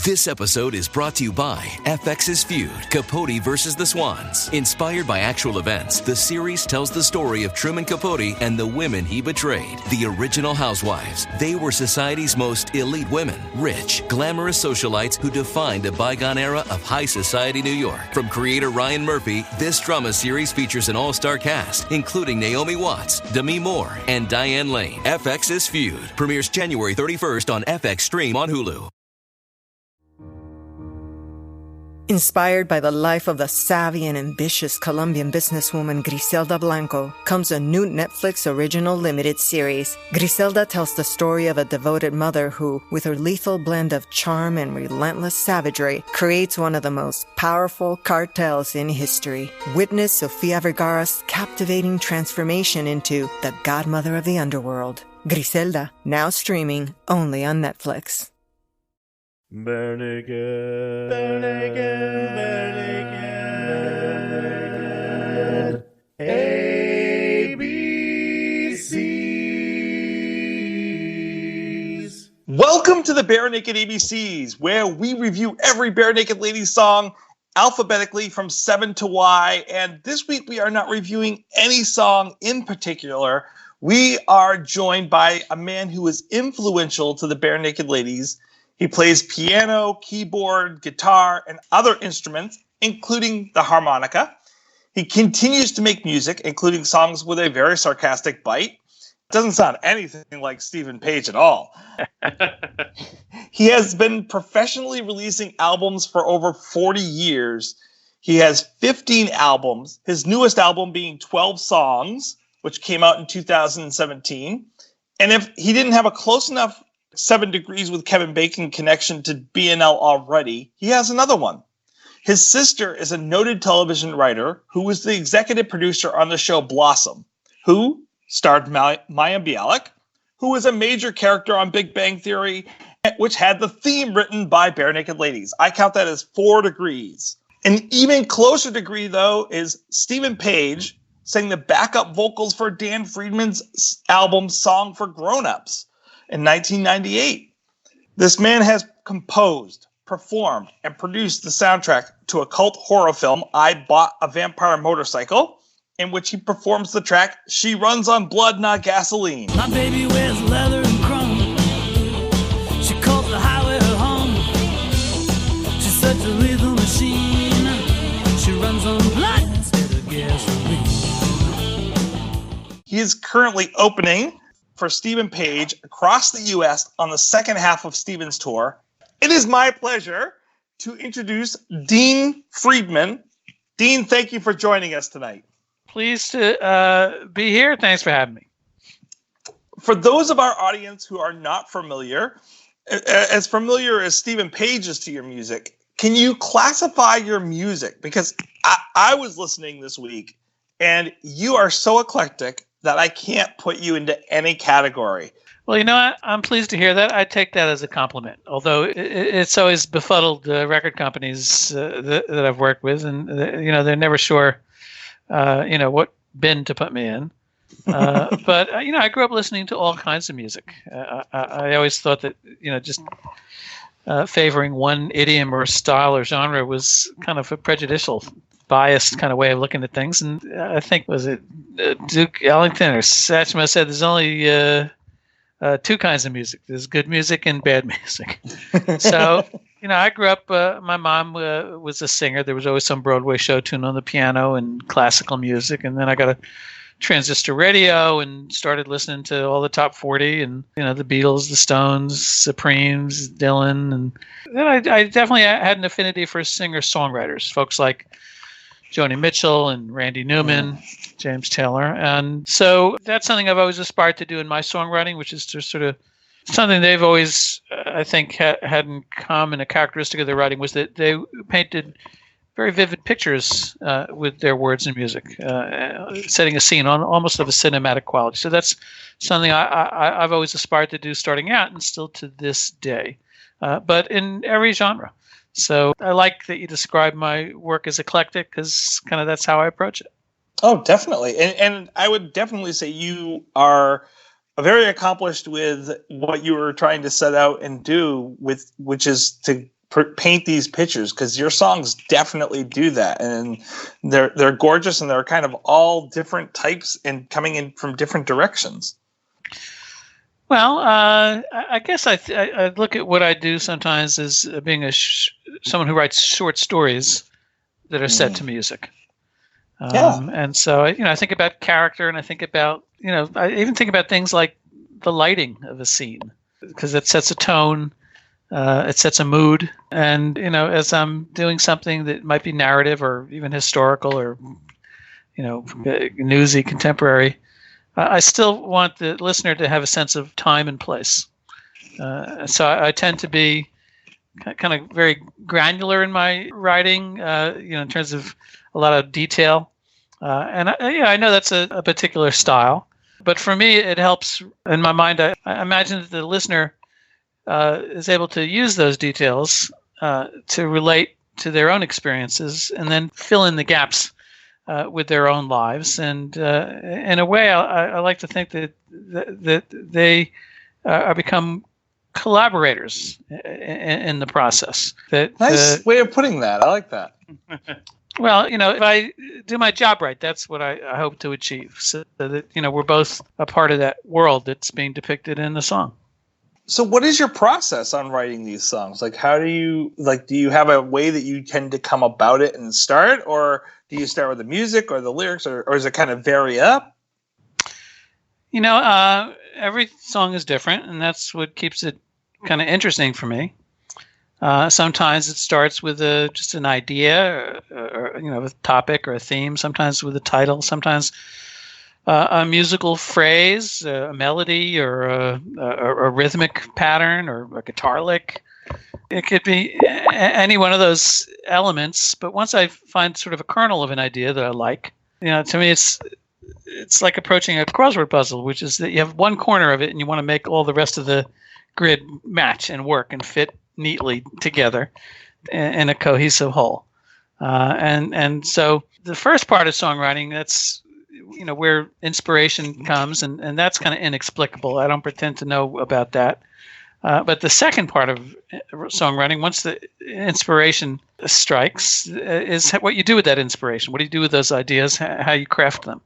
This episode is brought to you by FX's feud, Capote versus the Swans. Inspired by actual events, the series tells the story of Truman Capote and the women he betrayed. The original housewives. They were society's most elite women. Rich, glamorous socialites who defined a bygone era of high society New York. From creator Ryan Murphy, this drama series features an all-star cast, including Naomi Watts, Demi Moore, and Diane Lane. FX's feud premieres January 31st on FX Stream on Hulu. Inspired by the life of the savvy and ambitious Colombian businesswoman Griselda Blanco comes a new Netflix original limited series. Griselda tells the story of a devoted mother who, with her lethal blend of charm and relentless savagery, creates one of the most powerful cartels in history. Witness Sofia Vergara's captivating transformation into the godmother of the underworld. Griselda, now streaming only on Netflix. Bare naked, bare naked, bare naked, ABCs. Welcome to the Bare Naked ABCs, where we review every Bare Naked Ladies song alphabetically from 7 to Y. And this week we are not reviewing any song in particular. We are joined by a man who is influential to the Bare Naked Ladies. He plays piano, keyboard, guitar, and other instruments, including the harmonica. He continues to make music, including songs with a very sarcastic bite. Doesn't sound anything like Stephen Page at all. He has been professionally releasing albums for over 40 years. He has 15 albums, his newest album being 12 Songs, which came out in 2017. And if he didn't have a close enough 7 Degrees with Kevin Bacon connection to BNL already, he has another one. His sister is a noted television writer who was the executive producer on the show Blossom, who starred Maya Bialik, who was a major character on Big Bang Theory, which had the theme written by Bare Naked Ladies. I count that as 4 degrees. An even closer degree, though, is Stephen Page sang the backup vocals for Dan Friedman's album Song for Grown-Ups in 1998. This man has composed, performed, and produced the soundtrack to a cult horror film, I Bought a Vampire Motorcycle, in which he performs the track She Runs on Blood, Not Gasoline. My baby wears leather and chrome. She calls the highway her home. She's such a lethal machine. She runs on blood instead of gasoline. He is currently opening for Stephen Page across the U.S. on the second half of Stephen's tour. It is my pleasure to introduce Dean Friedman. Dean, thank you for joining us tonight. Pleased to be here. Thanks for having me. For those of our audience who are not familiar as Stephen Page is to your music, can you classify your music? Because I was listening this week, and you are so eclectic that I can't put you into any category. Well, you know what? I'm pleased to hear that. I take that as a compliment, although it's always befuddled record companies that I've worked with, and they're never sure, what bin to put me in. But I grew up listening to all kinds of music. I always thought that just favoring one idiom or style or genre was kind of a prejudicial, biased kind of way of looking at things. And I think, was it Duke Ellington or Satchmo said there's only 2 kinds of music. There's good music and bad music. So, I grew up, my mom was a singer. There was always some Broadway show tune on the piano and classical music. And then I got a transistor radio and started listening to all the top 40 and, the Beatles, the Stones, Supremes, Dylan. And then I definitely had an affinity for singer-songwriters, folks like Joni Mitchell and Randy Newman, James Taylor. And so that's something I've always aspired to do in my songwriting, which is to sort of something they've always, I think, had in common. A characteristic of their writing was that they painted very vivid pictures with their words and music, setting a scene on almost of a cinematic quality. So that's something I've always aspired to do starting out and still to this day, but in every genre. So I like that you describe my work as eclectic because kind of that's how I approach it. Oh, definitely. And I would definitely say you are very accomplished with what you were trying to set out and do, which is to paint these pictures, because your songs definitely do that, and they're gorgeous, and they're kind of all different types and coming in from different directions. Well, I guess I look at what I do sometimes as being someone who writes short stories that are set to music. And so, I think about character, and I think about, I even think about things like the lighting of a scene, because it sets a tone, it sets a mood. And, as I'm doing something that might be narrative or even historical or, newsy, contemporary, I still want the listener to have a sense of time and place. So I tend to be kind of very granular in my writing, in terms of a lot of detail. And I know that's a particular style, but for me, it helps in my mind. I imagine that the listener is able to use those details to relate to their own experiences and then fill in the gaps with their own lives. And in a way, I like to think that they are become collaborators in the process. Nice way of putting that. I like that. Well, if I do my job right, that's what I hope to achieve. So that, we're both a part of that world that's being depicted in the song. So what is your process on writing these songs? Like, how do you have a way that you tend to come about it and start, or do you start with the music or the lyrics, or does it kind of vary up? Every song is different, and that's what keeps it kind of interesting for me. Sometimes it starts with just an idea, or a topic or a theme. Sometimes with a title. Sometimes a musical phrase, a melody, or a rhythmic pattern, or a guitar lick. It could be any one of those elements. But once I find sort of a kernel of an idea that I like, to me it's like approaching a crossword puzzle, which is that you have one corner of it and you want to make all the rest of the grid match and work and fit neatly together in a cohesive whole. And so the first part of songwriting, that's where inspiration comes, and that's kind of inexplicable. I don't pretend to know about that. But the second part of songwriting, once the inspiration strikes, is what you do with that inspiration. What do you do with those ideas? How you craft them.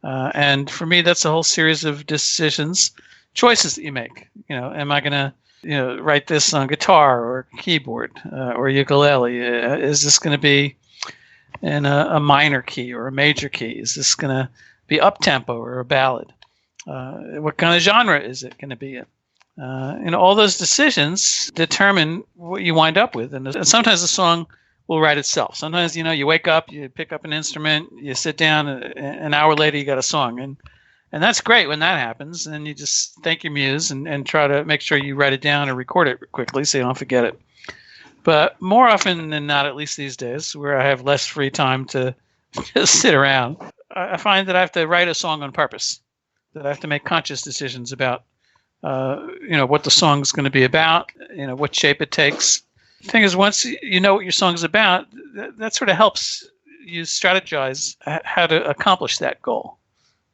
And for me, that's a whole series of choices that you make. Am I going to write this on guitar or keyboard or ukulele? Is this going to be in a minor key or a major key? Is this going to be up-tempo or a ballad? What kind of genre is it going to be in? All those decisions determine what you wind up with. And sometimes the song will write itself. Sometimes, you wake up, you pick up an instrument, you sit down, an hour later you got a song. And that's great when that happens. And you just thank your muse and try to make sure you write it down or record it quickly so you don't forget it. But more often than not, at least these days, where I have less free time to just sit around, I find that I have to write a song on purpose, that I have to make conscious decisions about what the song's going to be about, what shape it takes. The thing is, once you know what your song's about, that sort of helps you strategize how to accomplish that goal.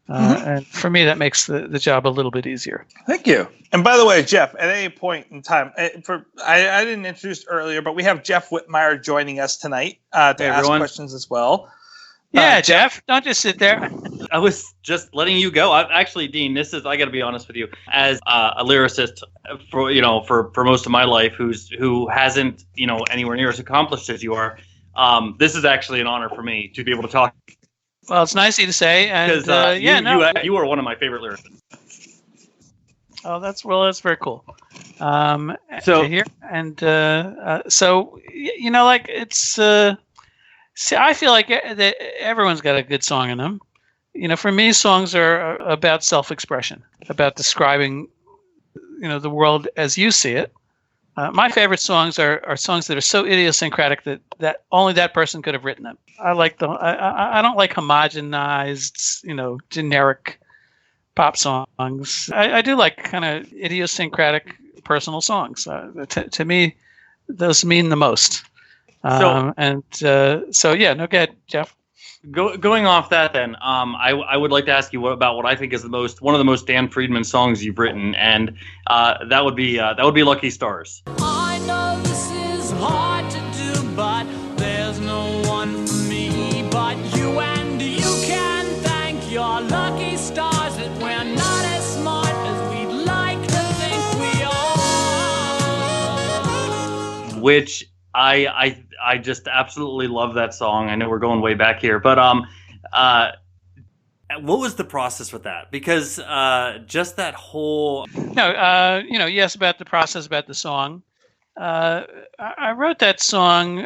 And for me, that makes the job a little bit easier. Thank you. And by the way, Jeff, at any point in time, I didn't introduce earlier, but we have Jeff Whitmire joining us tonight to ask questions as well. Yeah, Jeff, don't just sit there. I was just letting you go. Actually, Dean, I got to be honest with you, as a lyricist for most of my life, who hasn't anywhere near as accomplished as you are. This is actually an honor for me to be able to talk. Well, it's nice of you to say, and you are one of my favorite lyricists. Oh, that's very cool. To hear, and it's. See, I feel like that everyone's got a good song in them. For me, songs are about self-expression, about describing, the world as you see it. My favorite songs are songs that are so idiosyncratic that only that person could have written them. I like them. I don't like homogenized, generic pop songs. I do like kind of idiosyncratic personal songs. To me, those mean the most. Go ahead, Jeff. Going off that, then, I would like to ask you about what I think is one of the most Dan Friedman songs you've written, and that would be "Lucky Stars." I know this is hard. which I just absolutely love that song. I know we're going way back here, but what was the process with that? Because just that whole... No, you asked about the process, about the song. I wrote that song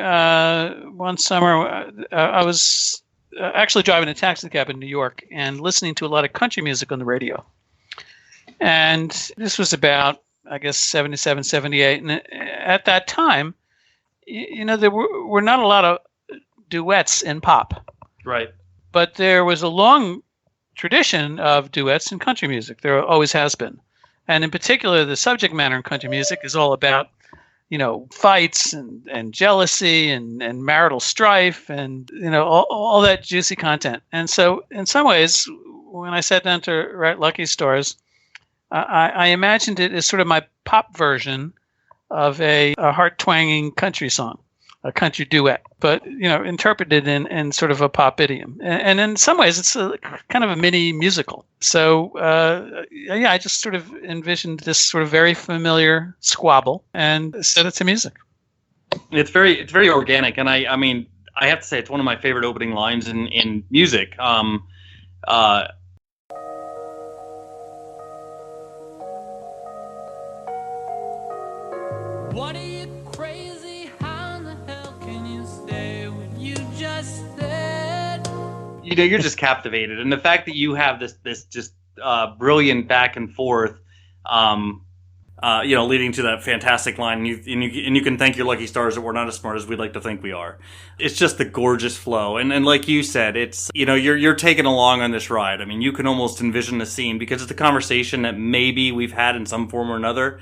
one summer. I was actually driving a taxi cab in New York and listening to a lot of country music on the radio. And this was about, I guess, 77, 78. And at that time, there were not a lot of duets in pop. Right. But there was a long tradition of duets in country music. There always has been. And in particular, the subject matter in country music is all about, fights and jealousy and marital strife and, all that juicy content. And so in some ways, when I sat down to write Lucky Stars, I imagined it as sort of my pop version of a heart-twanging country song, a country duet, but, interpreted in sort of a pop idiom. And in some ways, it's kind of a mini musical. So, I just sort of envisioned this sort of very familiar squabble and set it to music. It's very organic. And I mean, I have to say, it's one of my favorite opening lines in music. What are you crazy? How in the hell can you say what you just said? You're just captivated, and the fact that you have this just brilliant back and forth, leading to that fantastic line, and you can thank your lucky stars that we're not as smart as we'd like to think we are. It's just the gorgeous flow, and like you said, it's you're taken along on this ride. I mean, you can almost envision the scene because it's a conversation that maybe we've had in some form or another.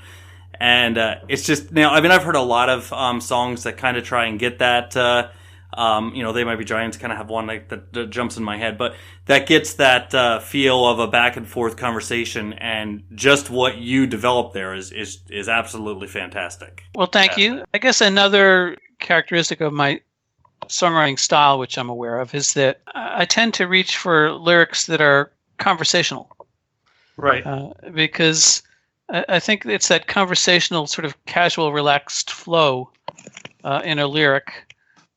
And it's just, I've heard a lot of songs that kind of try and get that, They Might Be Giants kind of have one that jumps in my head, but that gets that feel of a back and forth conversation, and just what you develop there is absolutely fantastic. Well, thank you. I guess another characteristic of my songwriting style, which I'm aware of, is that I tend to reach for lyrics that are conversational. Right. Because I think it's that conversational, sort of casual, relaxed flow in a lyric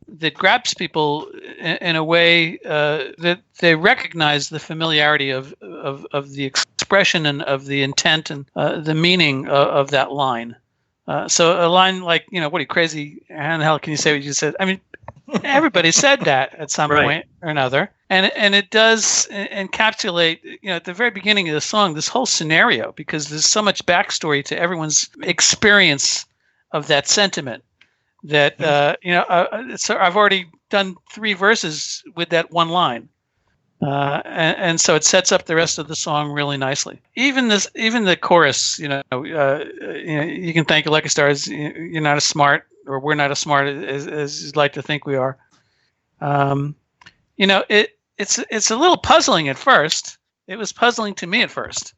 that grabs people in a way that they recognize the familiarity of the expression and of the intent and the meaning of that line. So a line like, what are you, crazy? How the hell can you say what you said? I mean, everybody said that at some point or another. And it does encapsulate, at the very beginning of the song, this whole scenario, because there's so much backstory to everyone's experience of that sentiment that, so I've already done 3 verses with that one line. And so it sets up the rest of the song really nicely. Even the chorus, you can thank your lucky stars. You're not as smart, or we're not as smart as you'd like to think we are. It's a little puzzling at first. It was puzzling to me at first,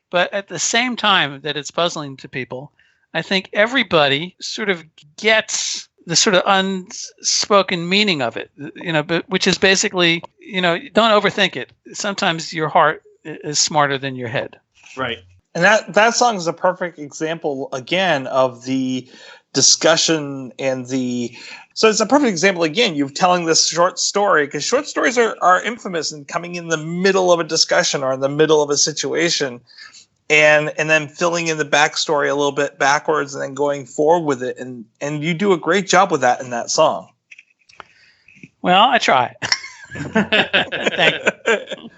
but at the same time that it's puzzling to people, I think everybody sort of gets the sort of unspoken meaning of it, but which is basically, don't overthink it. Sometimes your heart is smarter than your head. Right. And that song is a perfect example, again, of the discussion and so it's a perfect example, again, you're telling this short story, because short stories are infamous in coming in the middle of a discussion or in the middle of a situation, and then filling in the backstory a little bit backwards and then going forward with it. And you do a great job with that in that song. Well, I try. Thank you.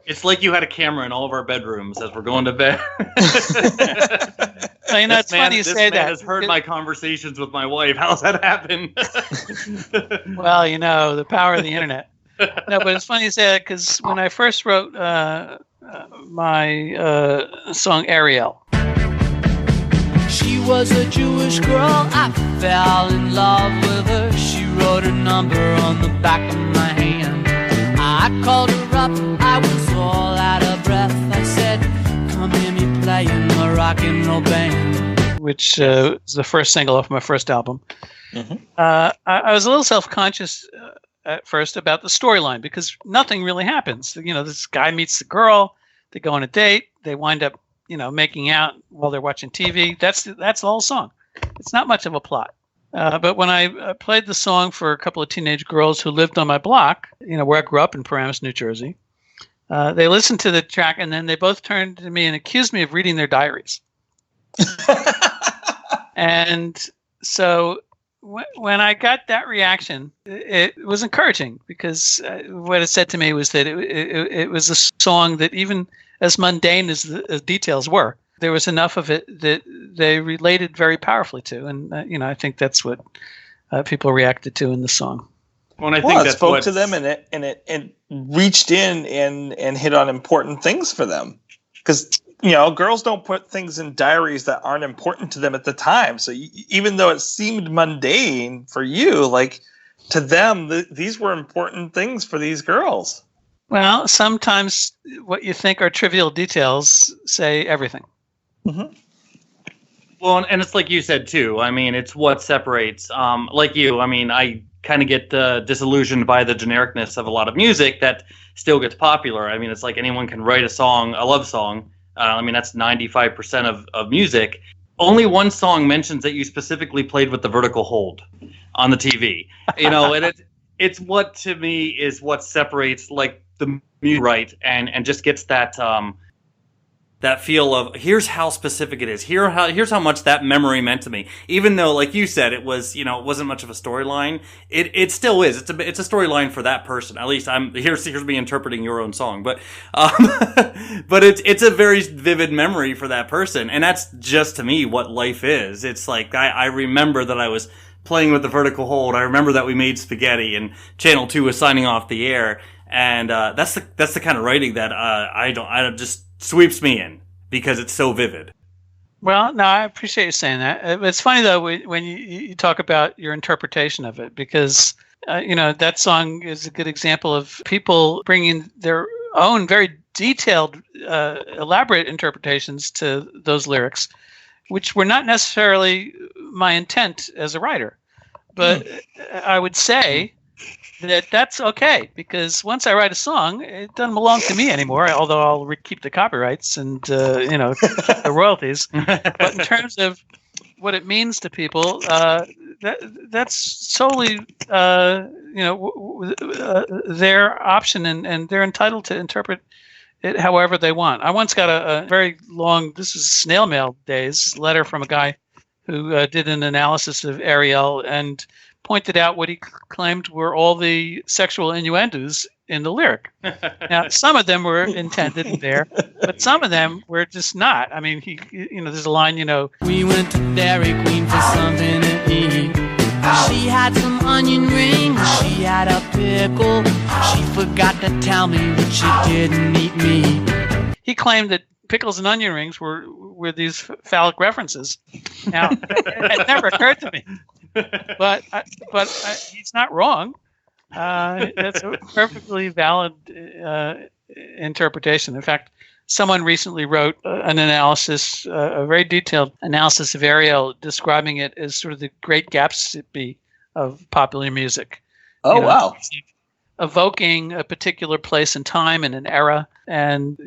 It's like you had a camera in all of our bedrooms as we're going to bed. Well, it's funny you say that. This man has heard my conversations with my wife. How's that happen? Well, the power of the internet. No, but it's funny you say that, because when I first wrote my song Ariel. She was a Jewish girl, I fell in love with her. She wrote her number on the back of my hand. I called her up, I was all out of breath. I said, come hear me play in my rock and roll band. Which is the first single off my first album. Mm-hmm. I was a little self-conscious at first about the storyline, because nothing really happens. This guy meets the girl, they go on a date, they wind up, making out while they're watching TV. That's the whole song. It's not much of a plot. But when I played the song for a couple of teenage girls who lived on my block, where I grew up in Paramus, New Jersey, they listened to the track and then they both turned to me and accused me of reading their diaries. And so when I got that reaction, it was encouraging because what it said to me was that it was a song that even as mundane as the details were, there was enough of it that they related very powerfully to. And, I think that's what people reacted to in the song. Well, I think it spoke to them and it reached in and hit on important things for them. Because, girls don't put things in diaries that aren't important to them at the time. So even though it seemed mundane for you, like to them, these were important things for these girls. Well, sometimes what you think are trivial details say everything. Mm-hmm. Well, and it's like you said, too. I mean, it's what separates. Like you, I mean, I kind of get disillusioned by the genericness of a lot of music that still gets popular. I mean, it's like anyone can write a love song. I mean, that's 95% of music. Only one song mentions that you specifically played with the vertical hold on the TV. And it's what, to me, is what separates, like, the music right and just gets that that feel of here's how specific it is. Here's how much that memory meant to me. Even though, like you said, it was it wasn't much of a storyline. It still is. It's a storyline for that person. At least here's me interpreting your own song. But but it's a very vivid memory for that person, and that's just to me what life is. It's like I remember that I was playing with the vertical hold. I remember that we made spaghetti, and Channel 2 was signing off the air, and that's the kind of writing that I don't just sweeps me in because it's so vivid. Well, no, I appreciate you saying that. It's funny, though, when you talk about your interpretation of it, because, that song is a good example of people bringing their own very detailed, elaborate interpretations to those lyrics, which were not necessarily my intent as a writer. But I would say that's okay, because once I write a song, it doesn't belong to me anymore, although I'll keep the copyrights and, the royalties. But in terms of what it means to people, that's solely, their option, and they're entitled to interpret it however they want. I once got a very long, this is snail mail days, letter from a guy who did an analysis of Ariel and pointed out what he claimed were all the sexual innuendos in the lyric. Now, some of them were intended there, but some of them were just not. I mean, there's a line, We went to Dairy Queen for something to eat. She had some onion rings, she had a pickle. She forgot to tell me that she didn't eat me. He claimed that pickles and onion rings were these phallic references. Now, it never occurred to me. But he's not wrong. That's a perfectly valid interpretation. In fact, someone recently wrote an analysis, a very detailed analysis of Ariel, describing it as sort of the Great Gatsby of popular music. Oh, wow. Evoking a particular place and time and an era and,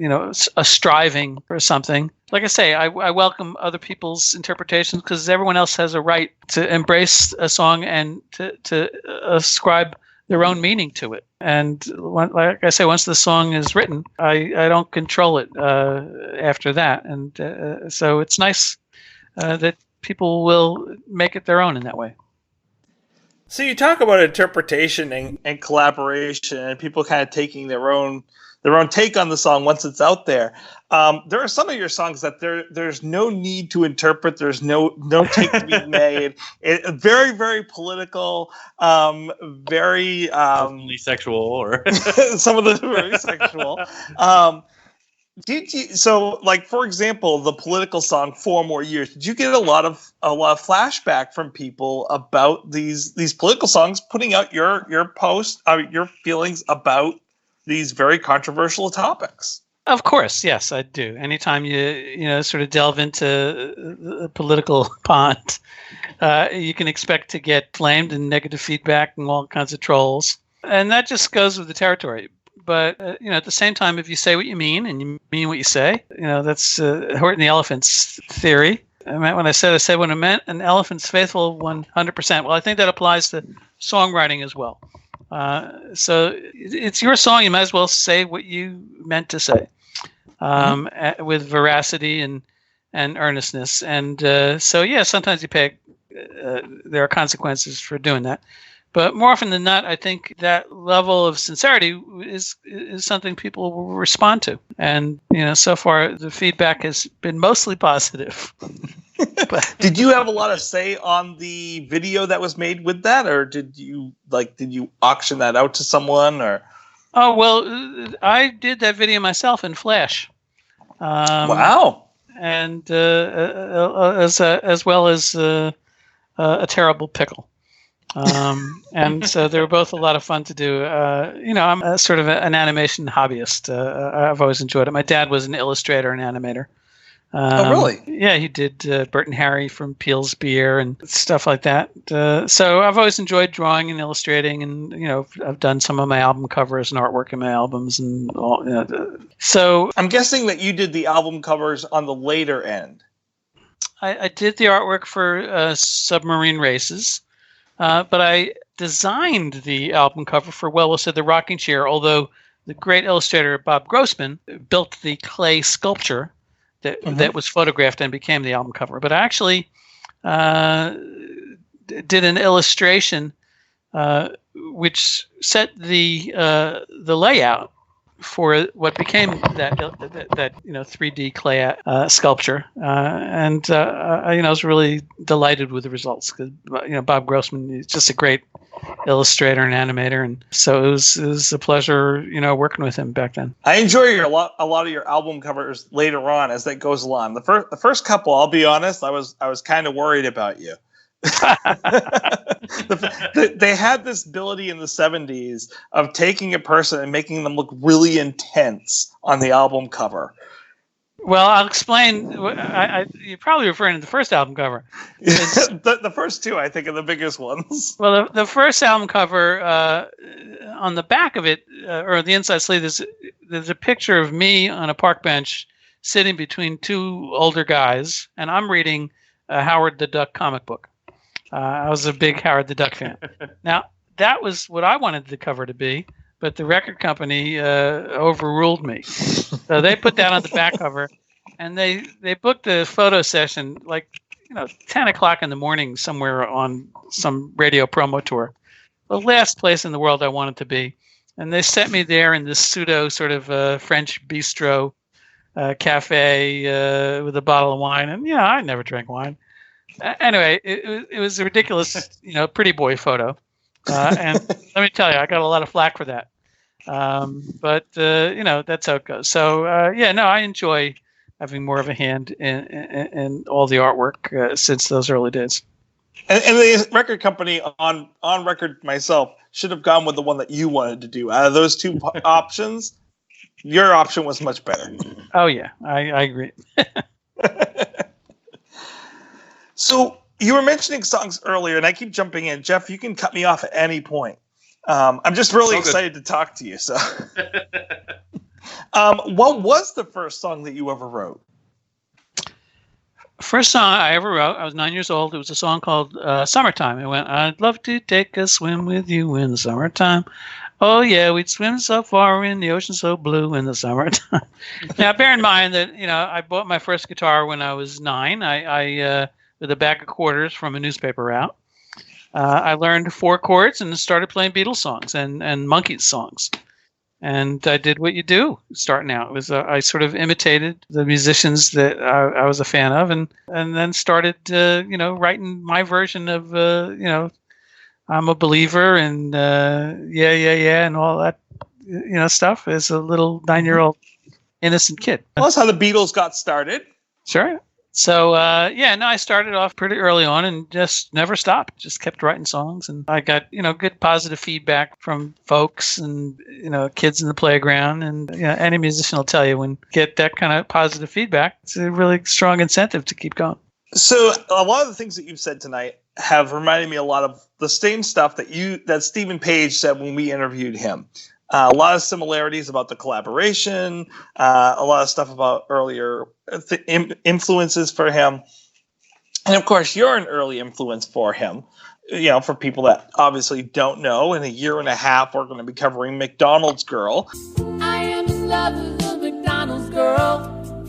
a striving for something. Like I say, I welcome other people's interpretations because everyone else has a right to embrace a song and to ascribe their own meaning to it. And like I say, once the song is written, I don't control it after that. And so it's nice that people will make it their own in that way. So you talk about interpretation and collaboration and people kind of taking their own take on the song once it's out there. There are some of your songs that there's no need to interpret. There's no take to be made. Very, very political, very sexual, or some of them very sexual. So, like, for example, the political song 4 More Years, did you get a lot of flashback from people about these political songs, putting out your post, your feelings about these very controversial topics? Of course, yes, I do. Anytime you sort of delve into the political pond, you can expect to get flamed and negative feedback and all kinds of trolls, and that just goes with the territory. But, at the same time, if you say what you mean and you mean what you say, that's Horton the Elephant's theory. I meant when I said when it meant an elephant's faithful 100%. Well, I think that applies to songwriting as well. So it's your song. You might as well say what you meant to say, with veracity and earnestness. And so, yeah, sometimes you pay. There are consequences for doing that. But more often than not, I think that level of sincerity is something people will respond to. And, so far the feedback has been mostly positive. But, did you have a lot of say on the video that was made with that? Or did you auction that out to someone? Or? Oh, well, I did that video myself in Flash. Wow. And as well as a terrible pickle. And so they were both a lot of fun to do. I'm a sort of an animation hobbyist. I've always enjoyed it. My dad was an illustrator and animator. Oh, really? Yeah, he did Bert and Harry from Peel's Beer and stuff like that. So I've always enjoyed drawing and illustrating, and I've done some of my album covers and artwork in my albums and all. So I'm guessing that you did the album covers on the later end. I did the artwork for Submarine Races. But I designed the album cover for Well Said the Rocking Chair, although the great illustrator Bob Grossman built the clay sculpture that was photographed and became the album cover. But I actually did an illustration which set the layout for what became that 3D clay sculpture, and I was really delighted with the results because Bob Grossman is just a great illustrator and animator, and so it was a pleasure working with him back then. I enjoy a lot of your album covers later on as that goes along. The first couple, I'll be honest, I was kind of worried about you. They had this ability in the 70s of taking a person and making them look really intense on the album cover. Well, I'll explain. You're probably referring to the first album cover. The first two, I think, are the biggest ones. Well, the first album cover, on the back of it, or the inside sleeve, there's a picture of me on a park bench sitting between two older guys, and I'm reading a Howard the Duck comic book. I was a big Howard the Duck fan. Now, that was what I wanted the cover to be, but the record company overruled me. So they put that on the back cover, and they booked a photo session 10 o'clock in the morning somewhere on some radio promo tour. The last place in the world I wanted to be. And they sent me there in this pseudo sort of French bistro cafe with a bottle of wine. And, I never drank wine. Anyway, it was a ridiculous, pretty boy photo. And let me tell you, I got a lot of flack for that. But that's how it goes. So, I enjoy having more of a hand in all the artwork since those early days. And the record company, on record myself, should have gone with the one that you wanted to do. Out of those two options, your option was much better. Oh, yeah, I agree. So you were mentioning songs earlier, and I keep jumping in. Jeff, you can cut me off at any point. I'm just really excited to talk to you. So, what was the first song that you ever wrote? First song I ever wrote, I was 9 years old. It was a song called Summertime. It went, I'd love to take a swim with you in the summertime. Oh, yeah, we'd swim so far in the ocean so blue in the summertime. Now, bear in mind that, I bought my first guitar when I was 9. I with a bag of quarters from a newspaper route. I learned 4 chords and started playing Beatles songs and Monkees songs. And I did what you do starting out. It was I sort of imitated the musicians that I was a fan of, and then started writing my version of I'm a Believer and yeah and all that stuff as a little 9-year-old innocent kid. Well, that's how the Beatles got started. Sure. So, I started off pretty early on and just never stopped. Just kept writing songs. And I got, good positive feedback from folks and, kids in the playground. And any musician will tell you when you get that kind of positive feedback, it's a really strong incentive to keep going. So a lot of the things that you've said tonight have reminded me a lot of the same stuff that Stephen Page said when we interviewed him. A lot of similarities about the collaboration, a lot of stuff about earlier influences for him. And of course, you're an early influence for him. You know, for people that obviously don't know, in a year and a half, we're going to be covering McDonald's Girl. I am in love with the McDonald's girl.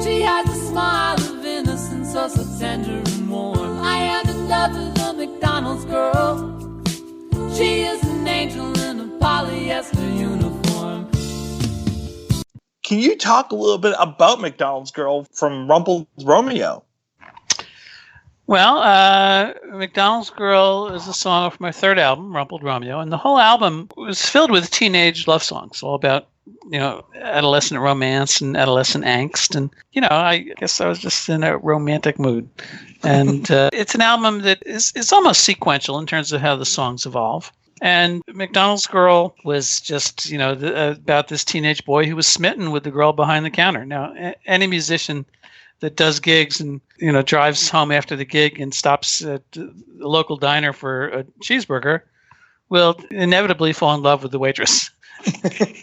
She has a smile of innocence, so tender and warm. I am in love with the McDonald's girl. She is an angel in a polyester uniform. Can you talk a little bit about McDonald's Girl from Rumpled Romeo? Well, McDonald's Girl is a song off my third album, Rumpled Romeo, and the whole album was filled with teenage love songs, all about, you know, adolescent romance and adolescent angst. And, you know, I guess I was just in a romantic mood. And it's an album that it's almost sequential in terms of how the songs evolve. And McDonald's Girl was just, you know, about this teenage boy who was smitten with the girl behind the counter. Now, any musician that does gigs and, you know, drives home after the gig and stops at the local diner for a cheeseburger will inevitably fall in love with the waitress.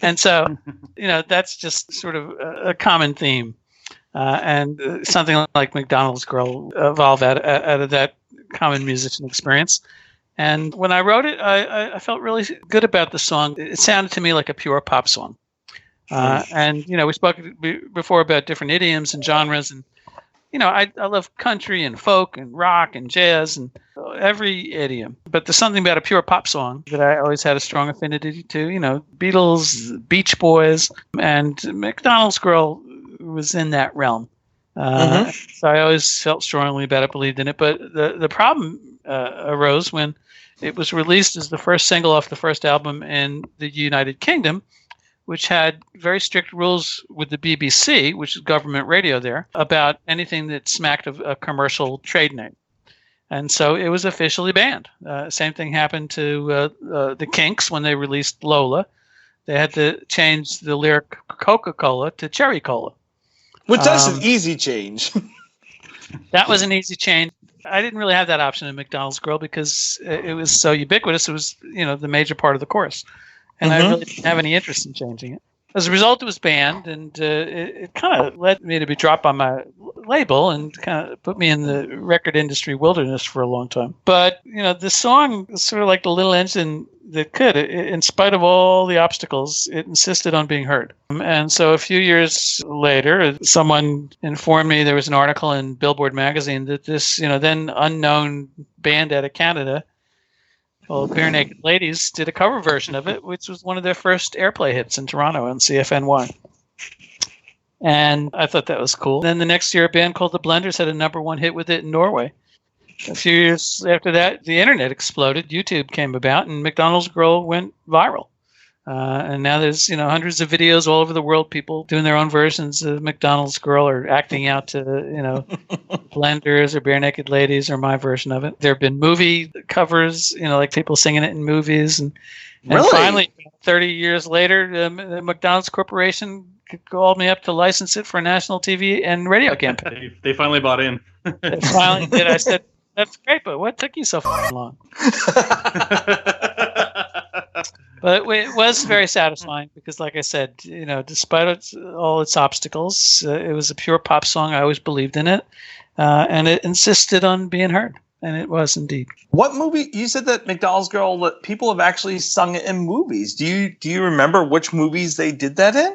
And so, you know, that's just sort of a common theme. And something like McDonald's Girl evolved out of that common musician experience. And when I wrote it, I felt really good about the song. It sounded to me like a pure pop song. And, you know, we spoke before about different idioms and genres. And, you know, I love country and folk and rock and jazz and every idiom. But there's something about a pure pop song that I always had a strong affinity to. You know, Beatles, Beach Boys, and McDonald's Girl was in that realm. So I always felt strongly about it, believed in it. But the problem arose when it was released as the first single off the first album in the United Kingdom, which had very strict rules with the BBC, which is government radio there, about anything that smacked of a commercial trade name. And so it was officially banned. Same thing happened to the Kinks when they released Lola. They had to change the lyric Coca-Cola to Cherry Cola. Which that's an easy change. That was an easy change. I didn't really have that option in McDonald's Girl because it was so ubiquitous. It was, you know, the major part of the chorus. And I really didn't have any interest in changing it. As a result, it was banned, and it kind of led me to be dropped on my label and kind of put me in the record industry wilderness for a long time. But, you know, the song is sort of like the little engine that could. In spite of all the obstacles, it insisted on being heard. And so a few years later, someone informed me there was an article in Billboard magazine that this, you know, then unknown band out of Canada, well, Bare Naked Ladies did a cover version of it, which was one of their first airplay hits in Toronto on CFNY. And I thought that was cool. Then the next year, a band called The Blenders had a #1 hit with it in Norway. A few years after that, the internet exploded. YouTube came about, and McDonald's Girl went viral. And now there's, you know, hundreds of videos all over the world, people doing their own versions of McDonald's Girl or acting out to, you know, Blenders or Bare Naked Ladies or my version of it. There have been movie covers, you know, like people singing it in movies. And finally, 30 years later, the McDonald's Corporation called me up to license it for a national TV and radio campaign. They finally bought in. They finally did. I said, that's great, but what took you so long? But it was very satisfying because, like I said, you know, despite all its obstacles, it was a pure pop song. I always believed in it, and it insisted on being heard, and it was indeed. What movie? You said that McDonald's Girl, that people have actually sung it in movies. Do you remember which movies they did that in?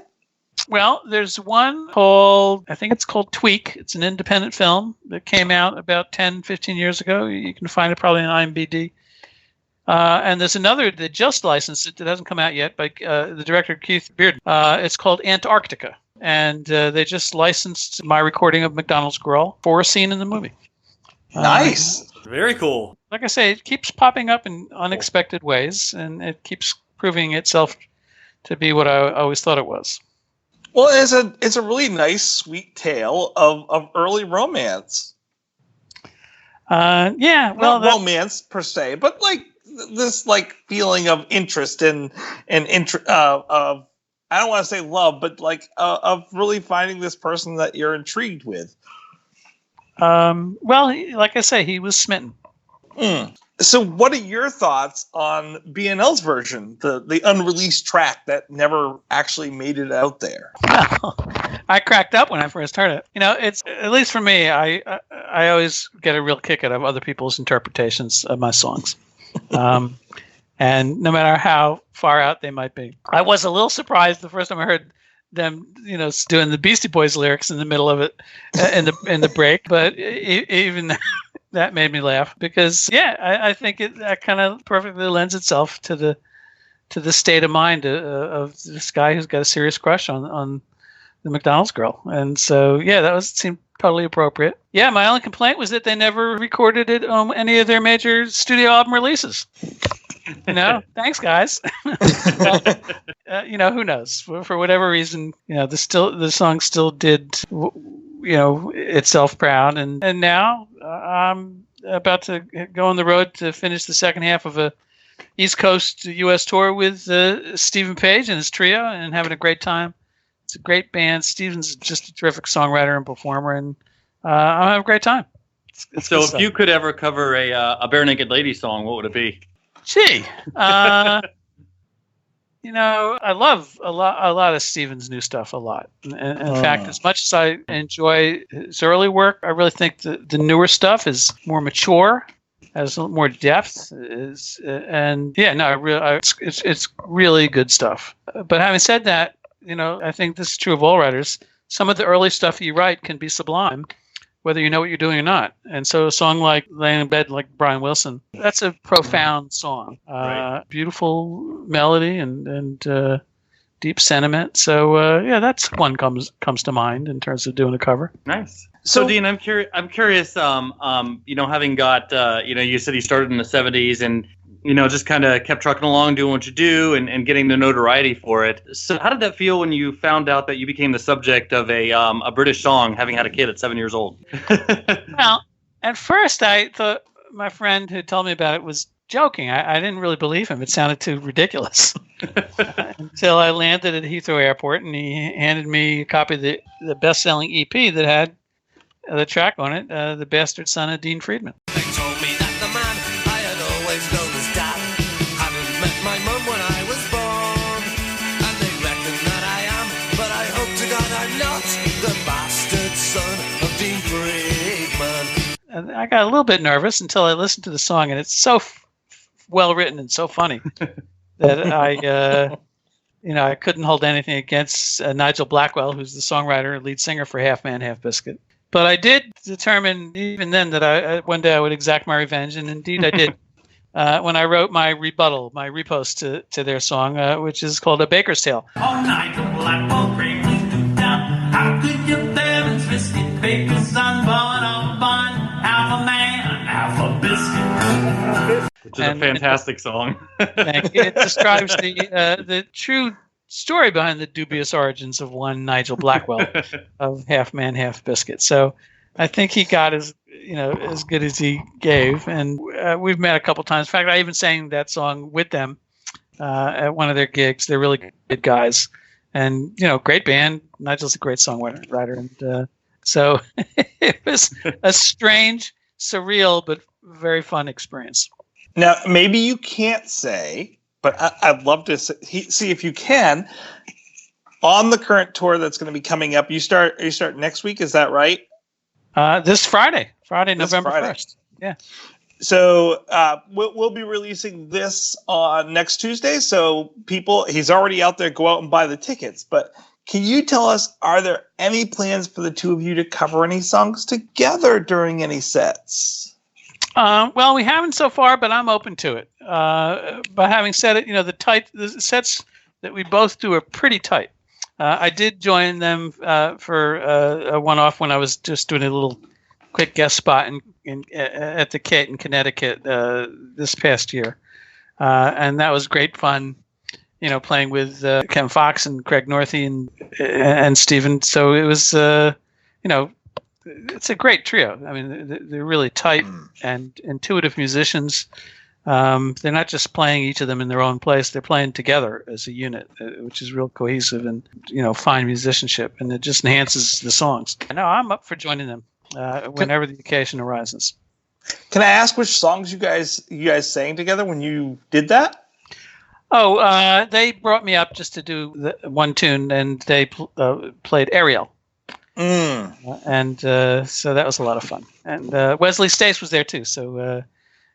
Well, there's one called, I think it's called Tweak. It's an independent film that came out about 10, 15 years ago. You can find it probably on IMDb. And there's another that just licensed it that hasn't come out yet by the director Keith Bearden. It's called Antarctica. And they just licensed my recording of McDonald's Girl for a scene in the movie. Nice. Very cool. Like I say, it keeps popping up in unexpected ways, and it keeps proving itself to be what I always thought it was. Well, it's a really nice, sweet tale of early romance. Yeah, well, not romance per se, but like this like feeling of interest and of, I don't want to say love, but like of really finding this person that you're intrigued with. Well, like I say, he was smitten. So what are your thoughts on BNL's version, the unreleased track that never actually made it out there? Well, I cracked up when I first heard it. It's, at least for me, I always get a real kick out of other people's interpretations of my songs. And no matter how far out they might be. I was a little surprised the first time I heard them, doing the Beastie Boys lyrics in the middle of it, in the break, but even that made me laugh because, I think that kind of perfectly lends itself to the state of mind of this guy who's got a serious crush on the McDonald's girl. And so, that seemed totally appropriate. Yeah, my only complaint was that they never recorded it on any of their major studio album releases. Thanks, guys. Well, who knows? For whatever reason, the song still did, itself proud. And now I'm about to go on the road to finish the second half of a East Coast U.S. tour with Stephen Page and his trio, and having a great time. It's a great band. Stephen's just a terrific songwriter and performer, and I'm having a great time. It's so, if you could ever cover a Bare Naked Lady song, what would it be? Gee, I love a lot of Stephen's new stuff a lot. In fact, as much as I enjoy his early work, I really think the newer stuff is more mature, has a little more depth, it's really good stuff. But having said that, I think this is true of all writers. Some of the early stuff you write can be sublime, whether you know what you're doing or not. And so a song like Laying in Bed Like Brian Wilson, that's a profound song. Right. Beautiful melody and deep sentiment. So, that's one comes to mind in terms of doing a cover. Nice. So Dean, I'm curious, having got, you said you started in the 70s and, just kind of kept trucking along, doing what you do and getting the notoriety for it. So how did that feel when you found out that you became the subject of a British song, having had a kid at 7 years old? Well, at first I thought my friend who told me about it was joking. I didn't really believe him. It sounded too ridiculous. Until I landed at Heathrow Airport and he handed me a copy of the best-selling EP that had the track on it, The Bastard Son of Dean Friedman. They told me that the man I had always known as Dad hadn't met my mum when I was born, and they reckon that I am, but I hope to God I'm not the bastard son of Dean Friedman. And I got a little bit nervous until I listened to the song, and it's so well written and so funny that I couldn't hold anything against Nigel Blackwell, who's the songwriter and lead singer for Half Man, Half Biscuit. But I did determine even then that one day I would exact my revenge, and indeed I did. When I wrote my rebuttal, my repost to their song, which is called A Baker's Tale. All night, Blackwell bring me down. How could you bear and twist it? Baker's son, born on bun, half a man, half a biscuit. Which is a fantastic song. Thank you. It describes the true story behind the dubious origins of one Nigel Blackwell of Half Man, Half Biscuit. So I think he got as good as he gave, and we've met a couple times. In fact, I even sang that song with them at one of their gigs. They're really good guys, and great band. Nigel's a great songwriter, and so it was a strange, surreal, but very fun experience. Now, maybe you can't say, but I'd love to see if you can. On the current tour that's going to be coming up, you start next week. Is that right? This Friday, November 1st. Yeah. So we'll be releasing this on next Tuesday. So he's already out there. Go out and buy the tickets. But can you tell us, are there any plans for the two of you to cover any songs together during any sets? Well, we haven't so far, but I'm open to it. But having said it, the sets that we both do are pretty tight. I did join them for a one-off when I was just doing a little quick guest spot at the Kate in Connecticut this past year, and that was great fun. Playing with Ken Fox and Craig Northey and Stephen. So it was, it's a great trio. I mean, they're really tight and intuitive musicians. They're not just playing each of them in their own place. They're playing together as a unit, which is real cohesive and, fine musicianship. And it just enhances the songs. No, I'm up for joining them whenever the occasion arises. Can I ask which songs you guys sang together when you did that? Oh, they brought me up just to do one tune, and they played Ariel. And so that was a lot of fun. And Wesley Stace was there too, so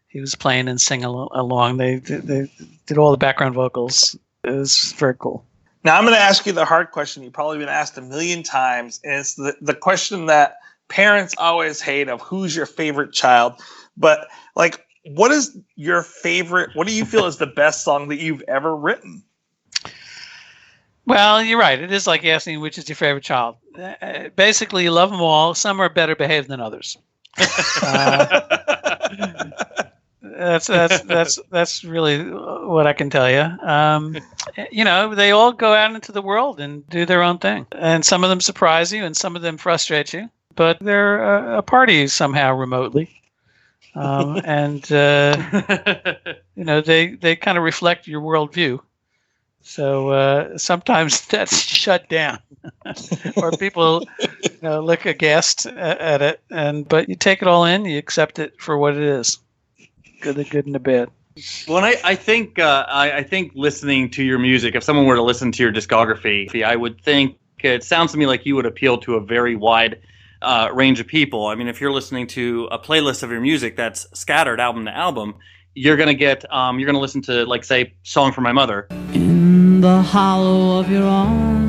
he was playing and singing along. They did all the background vocals. It was very cool. Now I'm going to ask you the hard question you've probably been asked a million times, and it's the question that parents always hate of who's your favorite child. But like, what is your favorite? What do you feel is the best song that you've ever written? Well, you're right. It is like asking which is your favorite child. Basically, you love them all. Some are better behaved than others. That's really what I can tell you. They all go out into the world and do their own thing, and some of them surprise you, and some of them frustrate you. But they're a party somehow remotely. They kind of reflect your worldview. So sometimes that's shut down, or people look aghast at it. But you take it all in, you accept it for what it is, the good and the bad. Well, I think listening to your music, if someone were to listen to your discography, I would think it sounds to me like you would appeal to a very wide range of people. I mean, if you're listening to a playlist of your music that's scattered album to album, you're gonna listen to, like, say, Song for My Mother. In the hollow of your arm,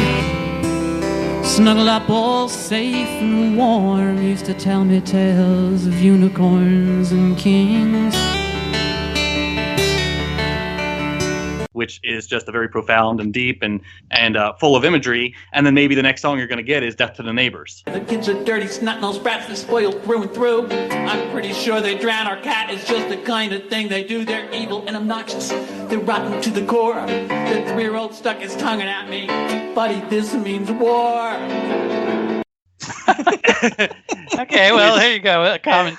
snuggled up all safe and warm, used to tell me tales of unicorns and kings. Which is just a very profound and deep and full of imagery. And then maybe the next song you're going to get is Death to the Neighbors. The kids are dirty, snot-nosed brats, they're spoiled through and through. I'm pretty sure they drown our cat. It's just the kind of thing they do. They're evil and obnoxious. They're rotten to the core. The 3-year-old stuck his tongue at me. Buddy, this means war. Okay, well, there you go. A comment.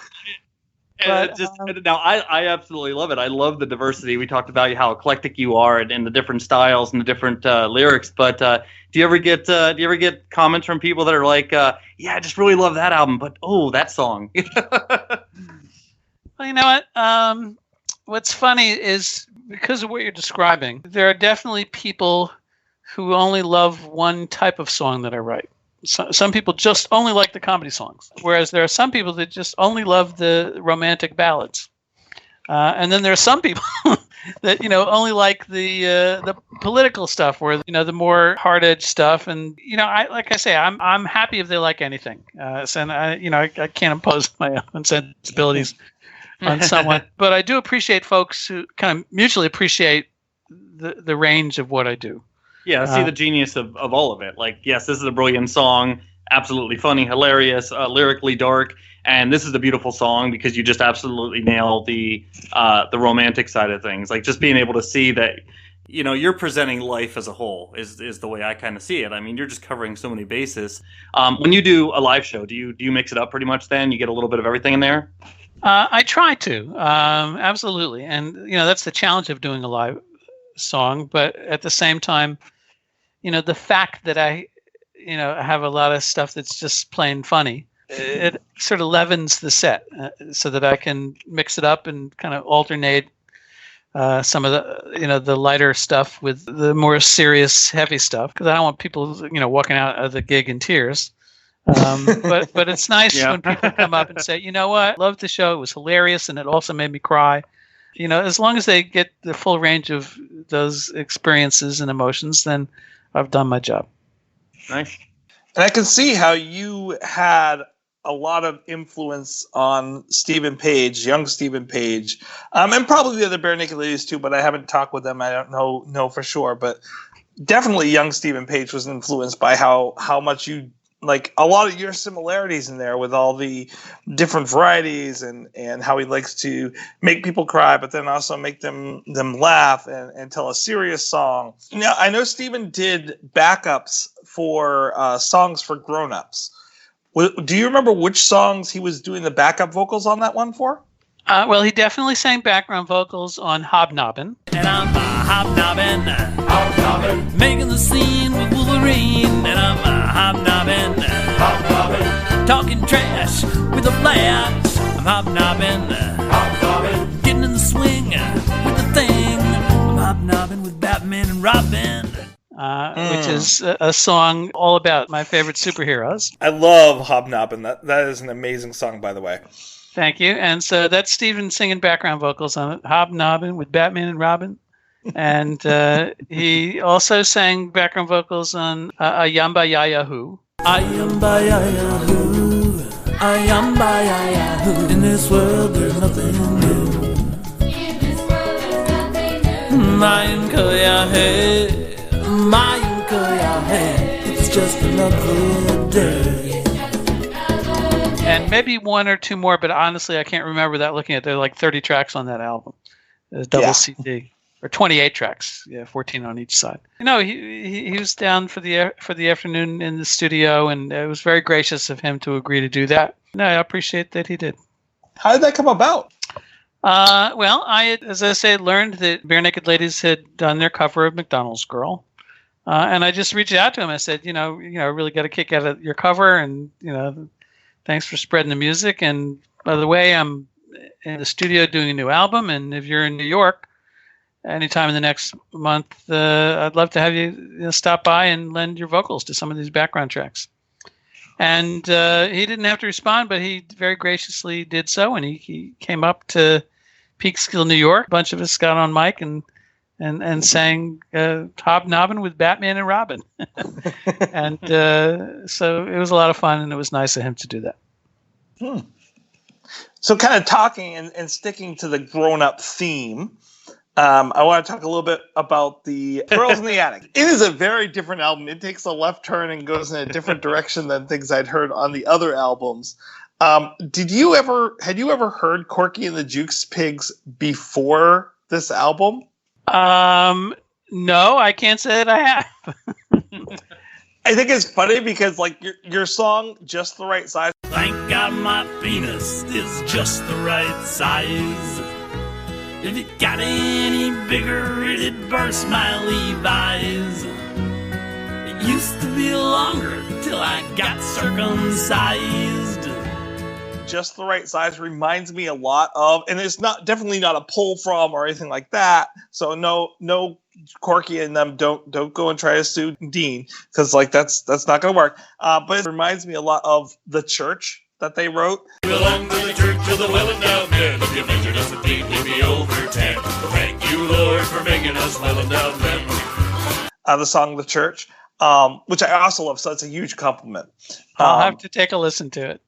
Now, I absolutely love it. I love the diversity. We talked about how eclectic you are and the different styles and the different lyrics. But do you ever get comments from people that are like, "Yeah, I just really love that album, but that song." Well, you know what? What's funny is, because of what you're describing, there are definitely people who only love one type of song that I write. Some people just only like the comedy songs, whereas there are some people that just only love the romantic ballads, and then there are some people that only like the political stuff, where the more hard-edged stuff. And I'm happy if they like anything. And I can't impose my own sensibilities on someone, but I do appreciate folks who kind of mutually appreciate the range of what I do. Yeah, I see the genius of all of it. Like, yes, this is a brilliant song, absolutely funny, hilarious, lyrically dark, and this is a beautiful song because you just absolutely nail the romantic side of things. Like, just being able to see that, you're presenting life as a whole is the way I kind of see it. I mean, you're just covering so many bases. When you do a live show, do you mix it up pretty much then? You get a little bit of everything in there? I try to, absolutely. And, that's the challenge of doing a live song, but at the same time, the fact that I have a lot of stuff that's just plain funny, it sort of leavens the set, so that I can mix it up and kind of alternate some of the lighter stuff with the more serious, heavy stuff, because I don't want people walking out of the gig in tears. But it's nice when people come up and say, you know what, I loved the show, it was hilarious, and it also made me cry. As long as they get the full range of those experiences and emotions, then I've done my job. Nice. And I can see how you had a lot of influence on Stephen Page, young Stephen Page, and probably the other Bare Naked Ladies too, but I haven't talked with them. I don't know for sure, but definitely young Stephen Page was influenced by how much you, like, a lot of your similarities in there with all the different varieties and how he likes to make people cry, but then also make them laugh and tell a serious song. Now, I know Stephen did backups for songs for grown-ups. Do you remember which songs he was doing the backup vocals on that one for? Well, he definitely sang background vocals on Hobnobbin'. And I'm hobnobbing, making the scene with Wolverine. And I'm hobnobbing, talking trash with the lads. I'm hobnobbing, getting in the swing with the thing. I'm hobnobbing with Batman and Robin. Which is a song all about my favorite superheroes. I love Hobnobbin'. That is an amazing song, by the way. Thank you. And so that's Steven singing background vocals on it, Hobnobbing with Batman and Robin. And he also sang background vocals on Ayamba Yaya Who. Ayamba Yaya Who, Ayamba Yaya Who. In this world there's nothing new. Mayan Koya Hey. It's just another day. And maybe one or two more, but honestly, I can't remember that looking at. There are like 30 tracks on that album, a double CD, or 28 tracks, 14 on each side. He was down for the afternoon in the studio, and it was very gracious of him to agree to do that. No, I appreciate that he did. How did that come about? Well, I had, as I say, learned that Bare Naked Ladies had done their cover of McDonald's Girl. And I just reached out to him. I said, I really got a kick out of your cover, and thanks for spreading the music. And by the way, I'm in the studio doing a new album, and if you're in New York anytime in the next month, I'd love to have you stop by and lend your vocals to some of these background tracks. And he didn't have to respond, but he very graciously did so, and he came up to Peekskill, New York. A bunch of us got on mic and sang Hobnobbing with Batman and Robin. And so it was a lot of fun, and it was nice of him to do that. So kind of talking and sticking to the grown-up theme, I want to talk a little bit about the Girls in the Attic. It is a very different album. It takes a left turn and goes in a different direction than things I'd heard on the other albums. Had you ever heard Corky and the Jukes Pigs before this album? No, I can't say that I have. I think it's funny because like your song, Just the Right Size. Thank God my penis is just the right size. If it got any bigger, it'd burst my Levi's. It used to be longer till I got circumcised. Just the Right Size reminds me a lot of, and it's definitely not a pull from or anything like that. So no Corky and them don't go and try to sue Dean, because like that's not going to work. But it reminds me a lot of The Church that they wrote. We belong to the Church of the Well-Endowed Men. If you measured us a feet, we'd be over 10. Thank you, Lord, for making us well-endowed men. The song The Church, which I also love, so it's a huge compliment. I'll have to take a listen to it.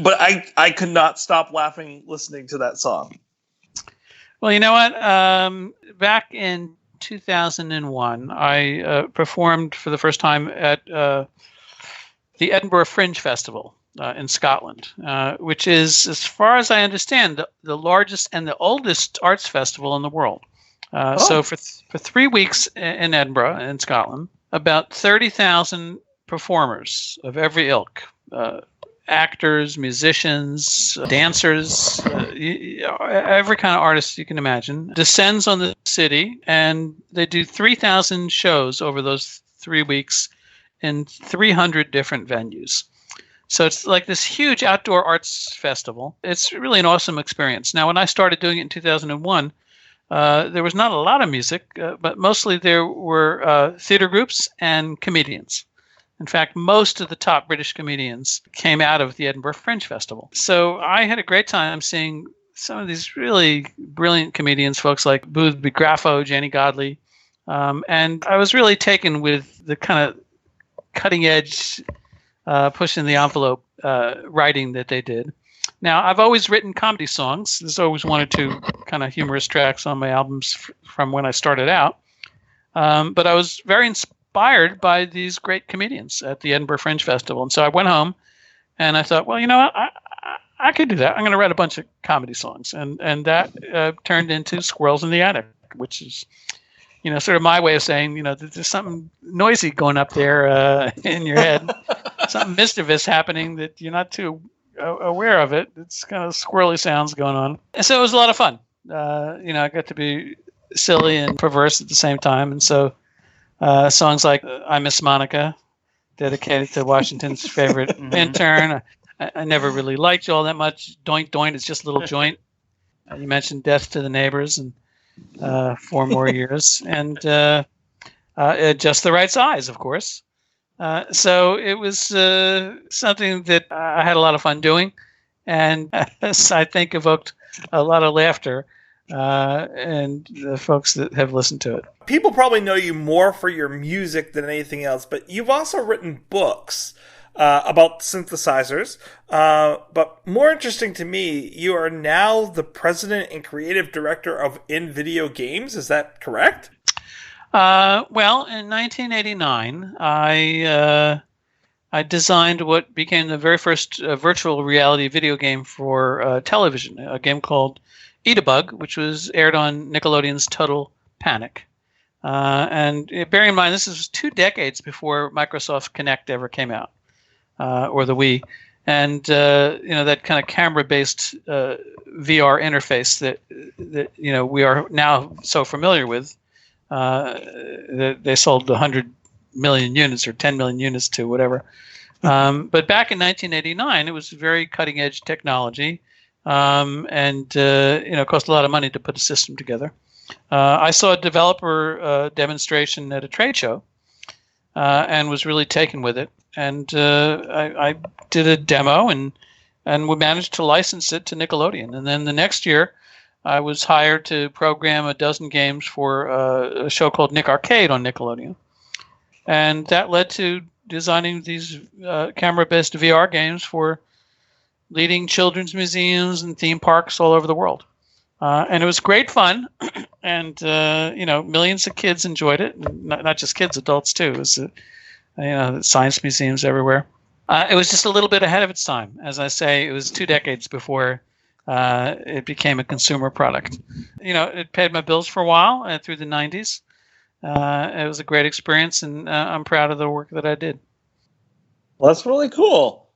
But I could not stop laughing listening to that song. Well, you know what? Back in 2001, I performed for the first time at the Edinburgh Fringe Festival in Scotland, which is, as far as I understand, the largest and the oldest arts festival in the world. So for 3 weeks in Edinburgh, in Scotland, about 30,000 performers of every ilk, actors, musicians, dancers, every kind of artist you can imagine, descends on the city, and they do 3,000 shows over those 3 weeks in 300 different venues. So it's like this huge outdoor arts festival. It's really an awesome experience. Now, when I started doing it in 2001, there was not a lot of music, but mostly there were theater groups and comedians. In fact, most of the top British comedians came out of the Edinburgh Fringe Festival. So I had a great time seeing some of these really brilliant comedians, folks like Boothby Graffo, Jenny Godley. And I was really taken with the kind of cutting edge, pushing the envelope writing that they did. Now, I've always written comedy songs. There's always one or two kind of humorous tracks on my albums from when I started out. But I was very inspired by these great comedians at the Edinburgh Fringe Festival. And so I went home and I thought, well, you know what? I could do that. I'm going to write a bunch of comedy songs. And that turned into Squirrels in the Attic, which is, you know, sort of my way of saying, you know, there's something noisy going up there in your head, something mischievous happening that you're not too aware of it. It's kind of squirrely sounds going on. And so it was a lot of fun. You know, I got to be silly and perverse at the same time. And so songs like I Miss Monica, dedicated to Washington's favorite intern. I never really liked you all that much. Doink Doink is just a little joint. You mentioned Death to the Neighbors and 4 more years. And Just the Right Size, of course. So it was something that I had a lot of fun doing. And I think evoked a lot of laughter and the folks that have listened to it. People probably know you more for your music than anything else, but you've also written books about synthesizers. But more interesting to me, you are now the president and creative director of In Video Games. Is that correct? Well, in 1989, I designed what became the very first virtual reality video game for television, a game called Eat-a-Bug, which was aired on Nickelodeon's Total Panic. And bearing in mind, this is 2 decades before Microsoft Kinect ever came out, or the Wii. And, that kind of camera-based VR interface that we are now so familiar with, that they sold 100 million units or 10 million units to, whatever. But back in 1989, it was very cutting-edge technology. It cost a lot of money to put a system together. I saw a developer demonstration at a trade show and was really taken with it. And I did a demo and we managed to license it to Nickelodeon. And then the next year, I was hired to program a dozen games for a show called Nick Arcade on Nickelodeon. And that led to designing these camera-based VR games for leading children's museums and theme parks all over the world. And it was great fun. And, millions of kids enjoyed it. Not just kids, adults too. It was, science museums everywhere. It was just a little bit ahead of its time. As I say, it was 2 decades before it became a consumer product. It paid my bills for a while through the 90s. It was a great experience, and I'm proud of the work that I did. Well, that's really cool.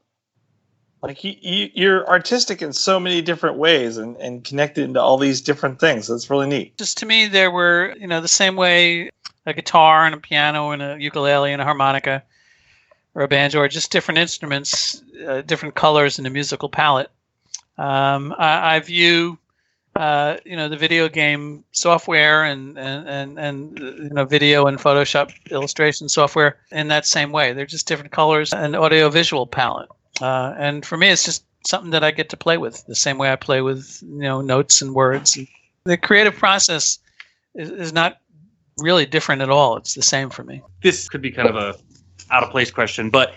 Like you're artistic in so many different ways and connected into all these different things. That's really neat. Just to me, there were, the same way a guitar and a piano and a ukulele and a harmonica or a banjo are just different instruments, different colors in the musical palette. I view, the video game software and video and Photoshop illustration software in that same way. They're just different colors and audio-visual palette. And for me, it's just something that I get to play with the same way I play with, notes and words. The creative process is not really different at all. It's the same for me. This could be kind of a out of place question, but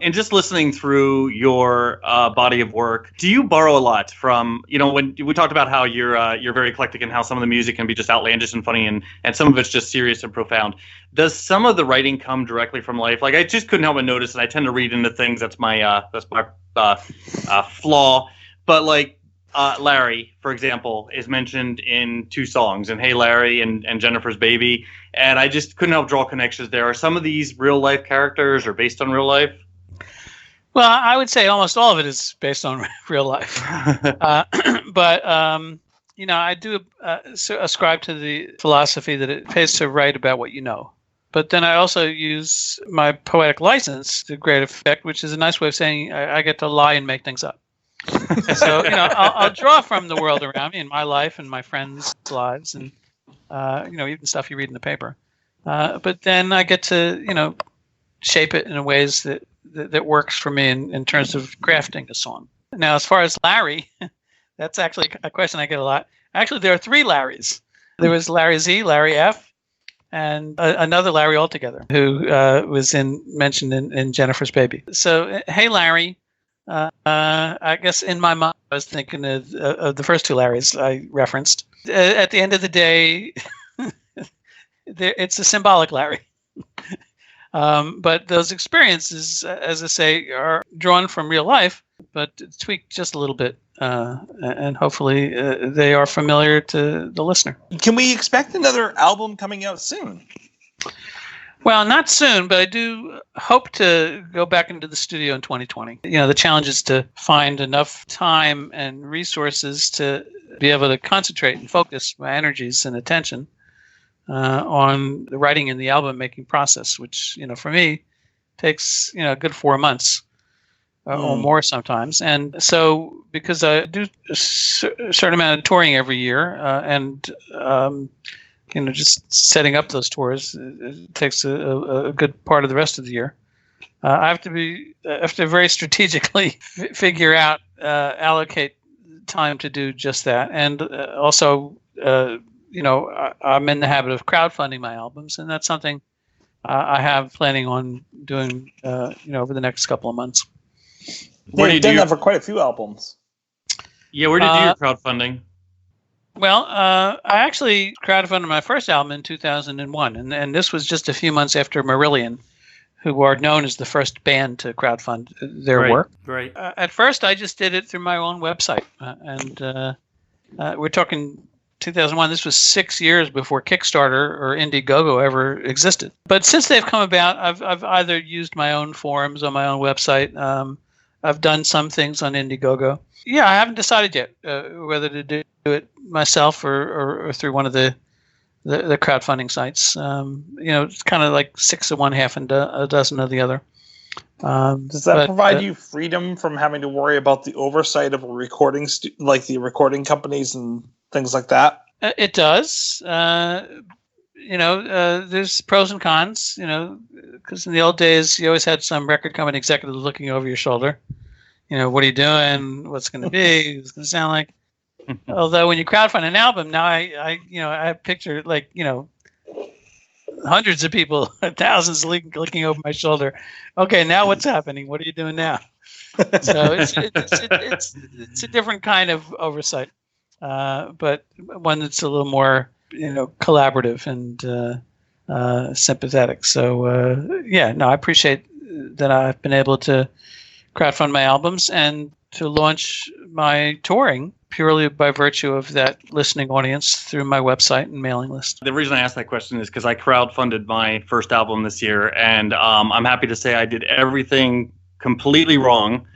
in just listening through your body of work, do you borrow a lot from, when we talked about how you're very eclectic and how some of the music can be just outlandish and funny and some of it's just serious and profound. Does some of the writing come directly from life? Like I just couldn't help but notice, and I tend to read into things. That's my flaw. But like Larry, for example, is mentioned in 2 songs, and Hey Larry and Jennifer's Baby. And I just couldn't help draw connections there. Are some of these real life characters or based on real life? Well, I would say almost all of it is based on real life. But I do ascribe to the philosophy that it pays to write about what you know. But then I also use my poetic license to great effect, which is a nice way of saying I get to lie and make things up. So, I'll draw from the world around me in my life and my friends' lives and, even stuff you read in the paper. But then I get to, shape it in ways that works for me in terms of crafting a song. Now, as far as Larry, that's actually a question I get a lot. Actually, there are 3 Larrys. There was Larry Z, Larry F, and another Larry altogether who was mentioned in Jennifer's Baby. So, Hey Larry. I guess in my mind, I was thinking of the first 2 Larrys I referenced. At the end of the day, it's a symbolic Larry. But those experiences, as I say, are drawn from real life, but tweaked just a little bit. And hopefully they are familiar to the listener. Can we expect another album coming out soon? Well, not soon, but I do hope to go back into the studio in 2020. The challenge is to find enough time and resources to be able to concentrate and focus my energies and attention on the writing and the album making process, which, for me, takes, a good 4 months. or more sometimes. And so because I do a certain amount of touring every year, and just setting up those tours, it takes a good part of the rest of the year. I have to very strategically figure out, allocate time to do just that. And also, I'm in the habit of crowdfunding my albums, and that's something I have planning on doing, over the next couple of months. Where you've done that for quite a few albums. Yeah, where did you do your crowdfunding? Well, I actually crowdfunded my first album in 2001, and this was just a few months after Marillion, who are known as the first band to crowdfund their work. Right. At first, I just did it through my own website, and we're talking 2001. This was 6 years before Kickstarter or Indiegogo ever existed. But since they've come about, I've either used my own forums on my own website. I've done some things on Indiegogo. Yeah, I haven't decided yet whether to do it myself or through one of the crowdfunding sites. It's kind of like 6 of one, half and a dozen of the other. Does that provide you freedom from having to worry about the oversight of a recording, like the recording companies and things like that? It does. There's pros and cons, because in the old days, you always had some record company executive looking over your shoulder. What are you doing? What's it going to be? What's it going to sound like? Although when you crowdfund an album, now I picture hundreds of people, thousands looking over my shoulder. Okay, now what's happening? What are you doing now? So it's a different kind of oversight, but one that's a little more collaborative and sympathetic. So I appreciate that I've been able to crowdfund my albums and to launch my touring purely by virtue of that listening audience through my website and mailing list. The reason I asked that question is because I crowdfunded my first album this year, and I'm happy to say I did everything completely wrong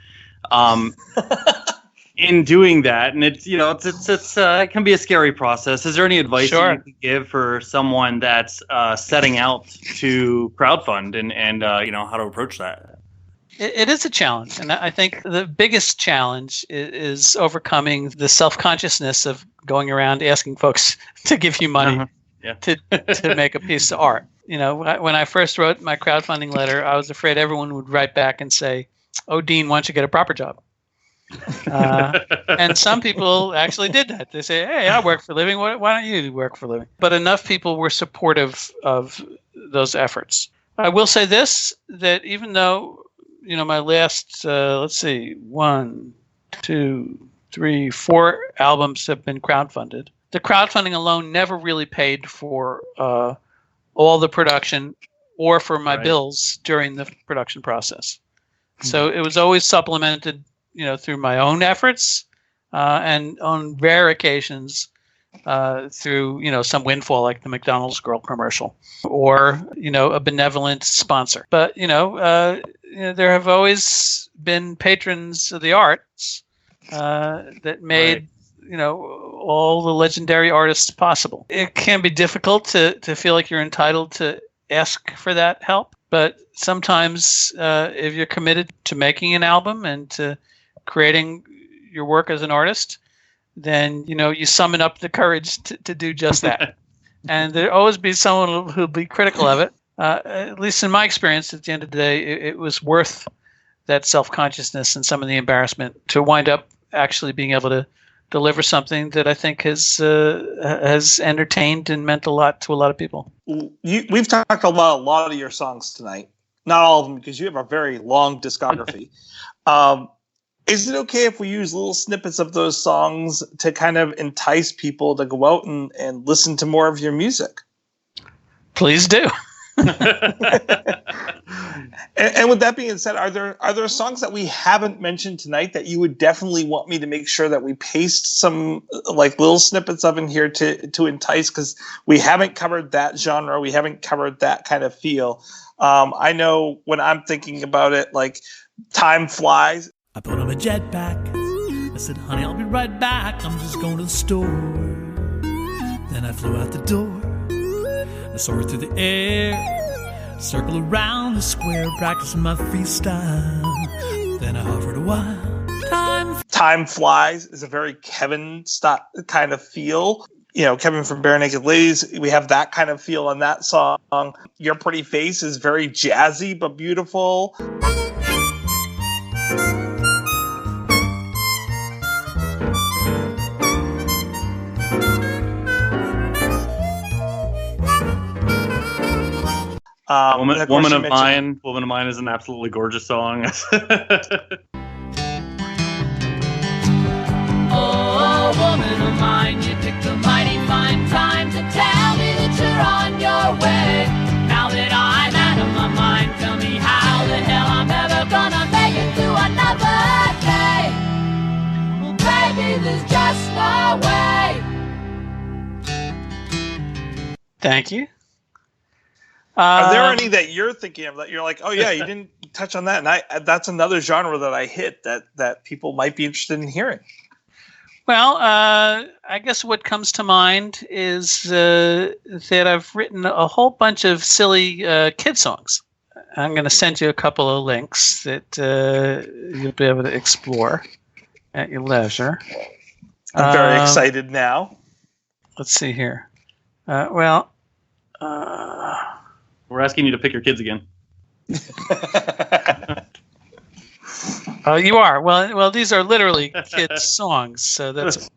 in doing that. And it's it can be a scary process. Is there any advice that you could give for someone that's setting out to crowdfund and how to approach that? It is a challenge, and I think the biggest challenge is overcoming the self-consciousness of going around asking folks to give you money to make a piece of art. When I first wrote my crowdfunding letter, I was afraid everyone would write back and say, "Oh, Dean, why don't you get a proper job?" And some people actually did that. They say, "Hey, I work for a living. Why don't you work for a living?" But enough people were supportive of those efforts. I will say this, that even though my last, 1, 2, 3, 4 albums have been crowdfunded. The crowdfunding alone never really paid for all the production or for my bills during the production process. So it was always supplemented, through my own efforts and on rare occasions through, some windfall like the McDonald's Girl commercial or, a benevolent sponsor. But, there have always been patrons of the arts that made, all the legendary artists possible. It can be difficult to feel like you're entitled to ask for that help. But sometimes if you're committed to making an album and to creating your work as an artist, then, you summon up the courage to do just that. And there'll always be someone who'll be critical of it. At least in my experience, at the end of the day, it was worth that self-consciousness and some of the embarrassment to wind up actually being able to deliver something that I think has entertained and meant a lot to a lot of people. We've talked about a lot of your songs tonight. Not all of them, because you have a very long discography. Is it okay if we use little snippets of those songs to kind of entice people to go out and listen to more of your music? Please do. And with that being said, are there songs that we haven't mentioned tonight that you would definitely want me to make sure that we paste some little snippets of in here to entice? Because we haven't covered that genre, we haven't covered that kind of feel. I know when I'm thinking about it, Time Flies. I put on a jetpack. I said, honey, I'll be right back. I'm just going to the store. Then I flew out the door. I soared through the air, circle around the square, practicing my freestyle. Then I hovered a while. Time Flies is a very Kevin kind of feel. You know, Kevin from Bare Naked Ladies, we have that kind of feel on that song. Your Pretty Face is very jazzy but beautiful. Woman of Mine is an absolutely gorgeous song. Oh, woman of mine, you picked a mighty fine time to tell me that you're on your way. Now that I'm out of my mind, tell me how the hell I'm ever gonna make it through another day. Well, baby, there's just no way. Thank you. Are there any that you're thinking of that you're like, oh yeah, you didn't touch on that, and that's another genre that I hit that people might be interested in hearing? Well, I guess what comes to mind is that I've written a whole bunch of silly kid songs. I'm going to send you a couple of links that you'll be able to explore at your leisure. I'm very excited now. Let's see here. We're asking you to pick your kids again. Oh, you are. Well, these are literally kids' songs, so that's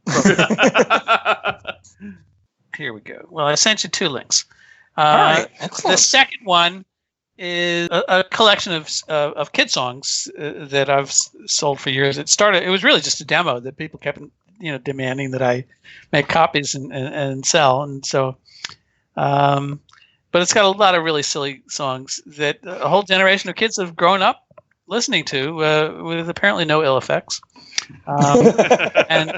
Here we go. Well, I sent you two links. All right, excellent. The second one is a collection of kid songs that I've sold for years. It was really just a demo that people kept, demanding that I make copies and sell, and so. But it's got a lot of really silly songs that a whole generation of kids have grown up listening to with apparently no ill effects. And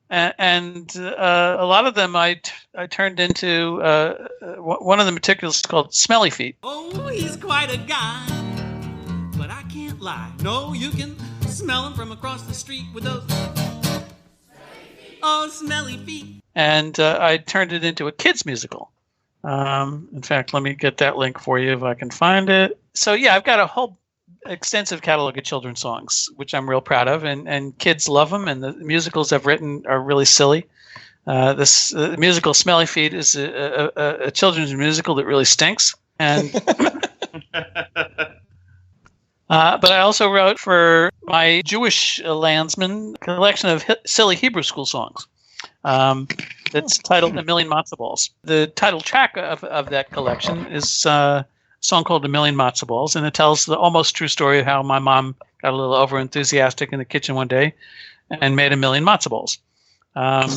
a lot of them I turned into one of them in particular is called Smelly Feet. Oh, he's quite a guy, but I can't lie. No, you can smell him from across the street with those smelly feet. And I turned it into a kids musical. In fact, let me get that link for you if I can find it. So yeah, I've got a whole extensive catalog of children's songs, which I'm real proud of, and kids love them. And the musicals I've written are really silly. This musical Smelly Feet is a children's musical that really stinks. And but I also wrote for my Jewish landsmen a collection of silly Hebrew school songs. That's titled A Million Matzoh Balls. The title track of that collection is a song called A Million Matzoh Balls, and it tells the almost true story of how my mom got a little over-enthusiastic in the kitchen one day and made 1 million matzoh balls. And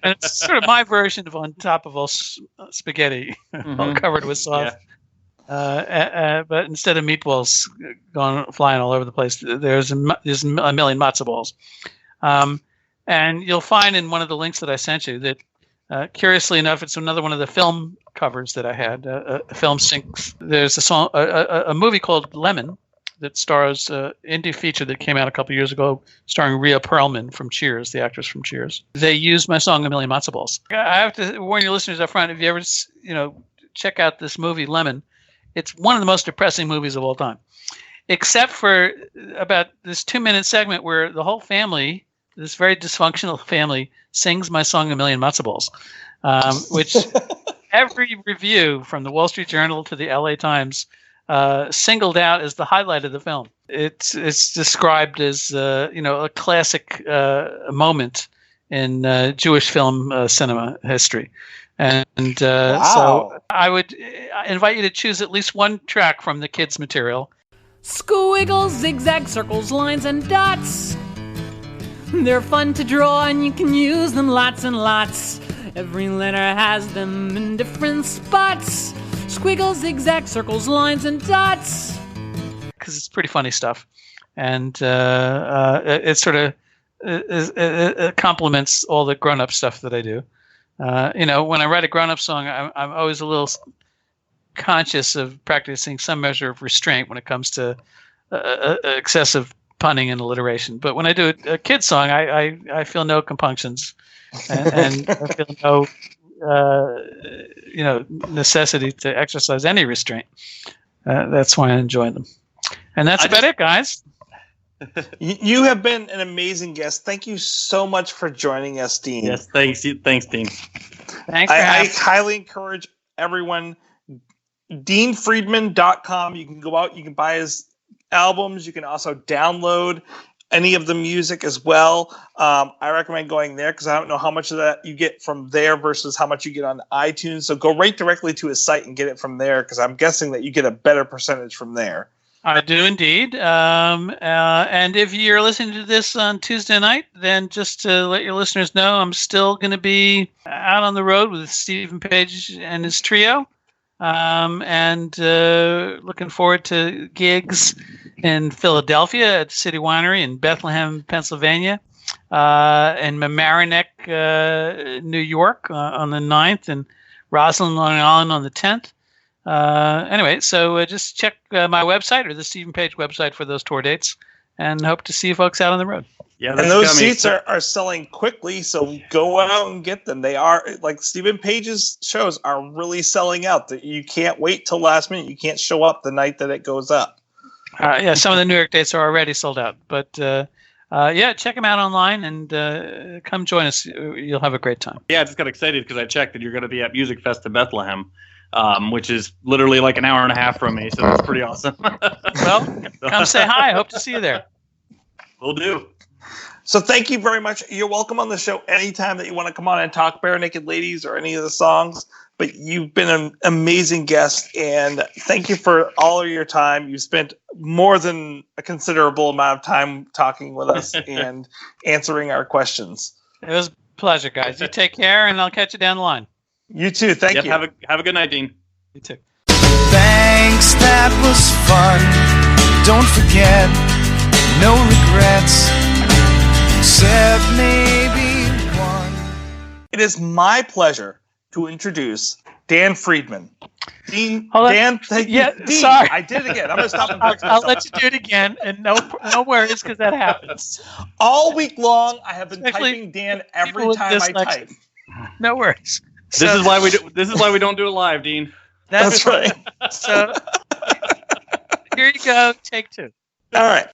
it's sort of my version of On Top of All Spaghetti, all covered with sauce. Yeah. But instead of meatballs flying all over the place, there's a million matzoh balls. And you'll find in one of the links that I sent you that, curiously enough, it's another one of the film covers that I had. Film syncs. There's a song, a movie called Lemon that stars indie feature that came out a couple years ago, starring Rhea Perlman from Cheers, the actress from Cheers. They used my song "A Million Matzoh Balls." I have to warn your listeners up front: if you ever, check out this movie Lemon, it's one of the most depressing movies of all time, except for about this 2-minute segment where the whole family, this very dysfunctional family, sings my song "A Million Matzoh Balls," which every review from the Wall Street Journal to the LA Times singled out as the highlight of the film. It's described as a classic moment in Jewish film cinema history. And so I would invite you to choose at least one track from the kids' material. Squiggles, zigzag, circles, lines, and dots. They're fun to draw and you can use them lots and lots. Every letter has them in different spots. Squiggles, zigzag, circles, lines, and dots. Because it's pretty funny stuff. And it sort of it complements all the grown-up stuff that I do. When I write a grown-up song, I'm always a little conscious of practicing some measure of restraint when it comes to excessive punning and alliteration. But when I do a kid's song, I feel no compunctions and I feel no necessity to exercise any restraint. That's why I enjoy them. And that's about it, guys. You have been an amazing guest. Thank you so much for joining us, Dean. Yes, thanks, Dean. Thanks for I having me. highly encourage everyone. DeanFriedman.com. You can go out. You can buy his albums. You can also download any of the music as well. I recommend going there because I don't know how much of that you get from there versus how much you get on iTunes. So go right directly to his site and get it from there because I'm guessing that you get a better percentage from there. I do indeed. And if you're listening to this on Tuesday night, then just to let your listeners know, I'm still going to be out on the road with Stephen Page and his trio. And looking forward to gigs in Philadelphia at City Winery, in Bethlehem, Pennsylvania, in Mamaroneck, New York on the 9th, and Roslyn, Long Island on the 10th. Anyway, so just check my website or the Stephen Page website for those tour dates, and hope to see you folks out on the road. Yeah, and those seats are selling quickly, so go out and get them. They are, like Stephen Page's shows are really selling out. You can't wait till last minute. You can't show up the night that it goes up. Yeah, some of the New York dates are already sold out. But yeah, check them out online and come join us. You'll have a great time. Yeah, I just got excited because I checked that you're going to be at Music Fest in Bethlehem, which is literally like an hour and a half from me, so that's pretty awesome. Well, come say hi. Hope to see you there. Will do. So thank you very much. You're welcome on the show anytime that you want to come on and talk Bare Naked Ladies or any of the songs. But you've been an amazing guest, and thank you for all of your time. You spent more than a considerable amount of time talking with us and answering our questions. It was a pleasure, guys. You take care, and I'll catch you down the line. You too. Thank you. Have a good night, Dean. You too. Thanks, that was fun. Don't forget, no regrets, except maybe one. It is my pleasure to introduce Dan Friedman. Dean, Dan, thank you. Dean, Sorry. I did it again. I'm going to stop and correct I'll myself. let you do it again, and no worries, because that happens. All week long, I have been Especially typing Dan every with time I dyslexia. type. No worries. This is why we don't do it live, Dean. That's right. So here you go. Take 2. All right.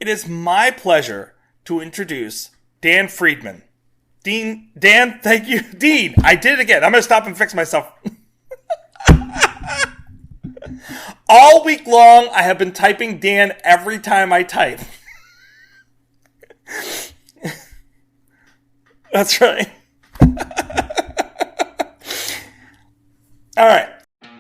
It is my pleasure to introduce Dan Friedman. Dan, thank you. Dean, I did it again. I'm going to stop and fix myself. All week long, I have been typing Dan every time I type. That's right. All right.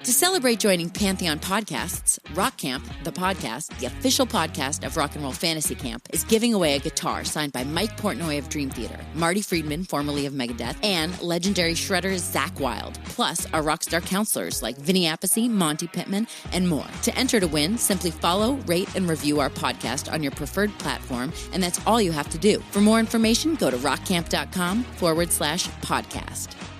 To celebrate joining Pantheon Podcasts, Rock Camp, the podcast, the official podcast of Rock and Roll Fantasy Camp, is giving away a guitar signed by Mike Portnoy of Dream Theater, Marty Friedman, formerly of Megadeth, and legendary shredder Zakk Wylde, plus our rockstar counselors like Vinny Appice, Monty Pittman, and more. To enter to win, simply follow, rate, and review our podcast on your preferred platform, and that's all you have to do. For more information, go to rockcamp.com/podcast.